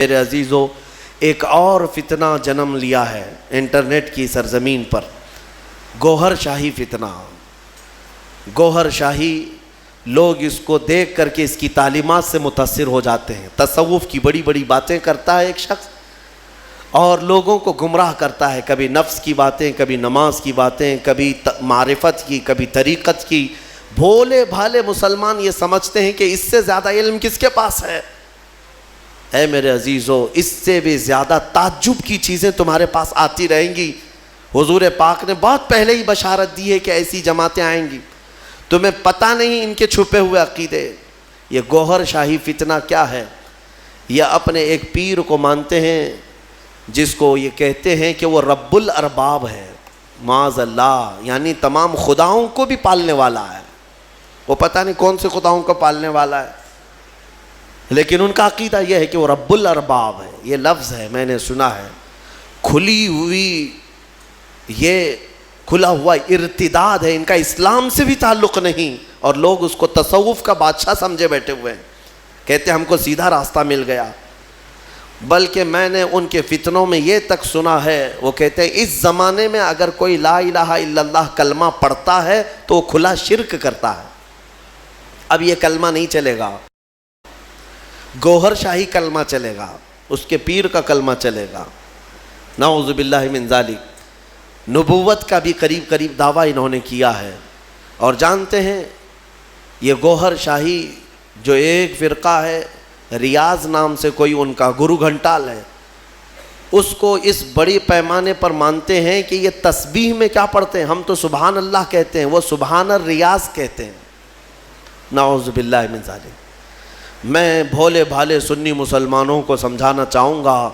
میرے عزیزوں، ایک اور فتنہ جنم لیا ہے انٹرنیٹ کی سرزمین پر، گوہر شاہی فتنہ۔ گوہر شاہی، لوگ اس کو دیکھ کر کے اس کی تعلیمات سے متاثر ہو جاتے ہیں۔ تصوف کی بڑی بڑی باتیں کرتا ہے ایک شخص اور لوگوں کو گمراہ کرتا ہے، کبھی نفس کی باتیں، کبھی نماز کی باتیں، کبھی معرفت کی، کبھی طریقت کی۔ بھولے بھالے مسلمان یہ سمجھتے ہیں کہ اس سے زیادہ علم کس کے پاس ہے۔ اے میرے عزیزو، اس سے بھی زیادہ تعجب کی چیزیں تمہارے پاس آتی رہیں گی۔ حضور پاک نے بہت پہلے ہی بشارت دی ہے کہ ایسی جماعتیں آئیں گی، تمہیں پتہ نہیں ان کے چھپے ہوئے عقیدے۔ یہ گوہر شاہی فتنہ کیا ہے؟ یہ اپنے ایک پیر کو مانتے ہیں جس کو یہ کہتے ہیں کہ وہ رب الارباب ہے، معاذ اللہ، یعنی تمام خداؤں کو بھی پالنے والا ہے۔ وہ پتہ نہیں کون سے خداؤں کو پالنے والا ہے، لیکن ان کا عقیدہ یہ ہے کہ وہ رب الارباب ہے۔ یہ لفظ ہے، میں نے سنا ہے، کھلی ہوئی، یہ کھلا ہوا ارتداد ہے، ان کا اسلام سے بھی تعلق نہیں، اور لوگ اس کو تصوف کا بادشاہ سمجھے بیٹھے ہوئے ہیں، کہتے ہیں ہم کو سیدھا راستہ مل گیا۔ بلکہ میں نے ان کے فتنوں میں یہ تک سنا ہے، وہ کہتے ہیں اس زمانے میں اگر کوئی لا الہ الا اللہ کلمہ پڑھتا ہے تو وہ کھلا شرک کرتا ہے۔ اب یہ کلمہ نہیں چلے گا، گوہر شاہی کلمہ چلے گا، اس کے پیر کا کلمہ چلے گا، نعوذ باللہ من ذالک۔ نبوت کا بھی قریب قریب دعویٰ انہوں نے کیا ہے۔ اور جانتے ہیں یہ گوہر شاہی جو ایک فرقہ ہے، ریاض نام سے کوئی ان کا گرو گھنٹال ہے، اس کو اس بڑی پیمانے پر مانتے ہیں کہ یہ تسبیح میں کیا پڑھتے ہیں، ہم تو سبحان اللہ کہتے ہیں، وہ سبحان الریاض کہتے ہیں، نعوذ باللہ من ذالک۔ میں بھولے بھالے سنی مسلمانوں کو سمجھانا چاہوں گا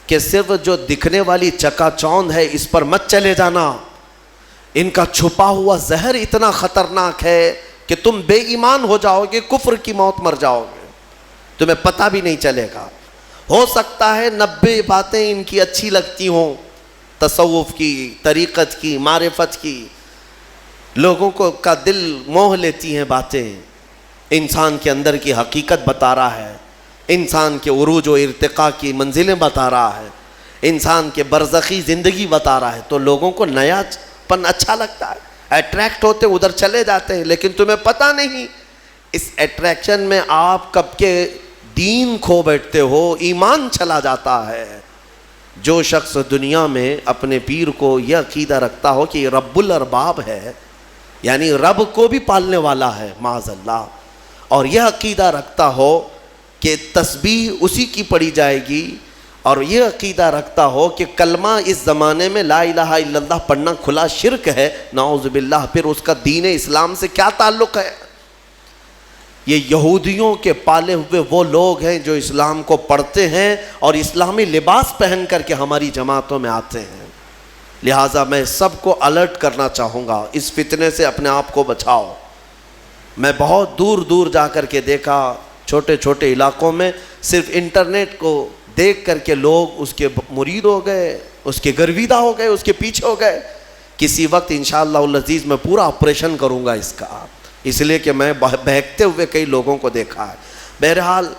کہ صرف جو دکھنے والی چکا چوند ہے اس پر مت چلے جانا۔ ان کا چھپا ہوا زہر اتنا خطرناک ہے کہ تم بے ایمان ہو جاؤ گے، کفر کی موت مر جاؤ گے، تمہیں پتہ بھی نہیں چلے گا۔ ہو سکتا ہے 90 باتیں ان کی اچھی لگتی ہوں، تصوف کی، طریقت کی، معرفت کی، لوگوں کو کا دل موہ لیتی ہیں باتیں، انسان کے اندر کی حقیقت بتا رہا ہے، انسان کے عروج و ارتقاء کی منزلیں بتا رہا ہے، انسان کے برزخی زندگی بتا رہا ہے، تو لوگوں کو نیا پن اچھا لگتا ہے، اٹریکٹ ہوتے ادھر چلے جاتے ہیں، لیکن تمہیں پتہ نہیں اس اٹریکشن میں آپ کب کے دین کھو بیٹھتے ہو، ایمان چلا جاتا ہے۔ جو شخص دنیا میں اپنے پیر کو یہ عقیدہ رکھتا ہو کہ یہ رب الارباب ہے، یعنی رب کو بھی پالنے والا ہے، معاذ اللہ، اور یہ عقیدہ رکھتا ہو کہ تسبیح اسی کی پڑھی جائے گی، اور یہ عقیدہ رکھتا ہو کہ کلمہ اس زمانے میں لا الہ الا اللہ پڑھنا کھلا شرک ہے، نعوذ باللہ، پھر اس کا دین اسلام سے کیا تعلق ہے؟ یہ یہودیوں کے پالے ہوئے وہ لوگ ہیں جو اسلام کو پڑھتے ہیں اور اسلامی لباس پہن کر کے ہماری جماعتوں میں آتے ہیں۔ لہٰذا میں سب کو الرٹ کرنا چاہوں گا، اس فتنے سے اپنے آپ کو بچاؤ۔ میں بہت دور دور جا کر کے دیکھا، چھوٹے چھوٹے علاقوں میں صرف انٹرنیٹ کو دیکھ کر کے لوگ اس کے مرید ہو گئے، اس کے گرویدہ ہو گئے، اس کے پیچھے ہو گئے۔ کسی وقت انشاءاللہ العزیز میں پورا آپریشن کروں گا اس کا، اس لیے کہ میں بہکتے ہوئے کئی لوگوں کو دیکھا ہے۔ بہرحال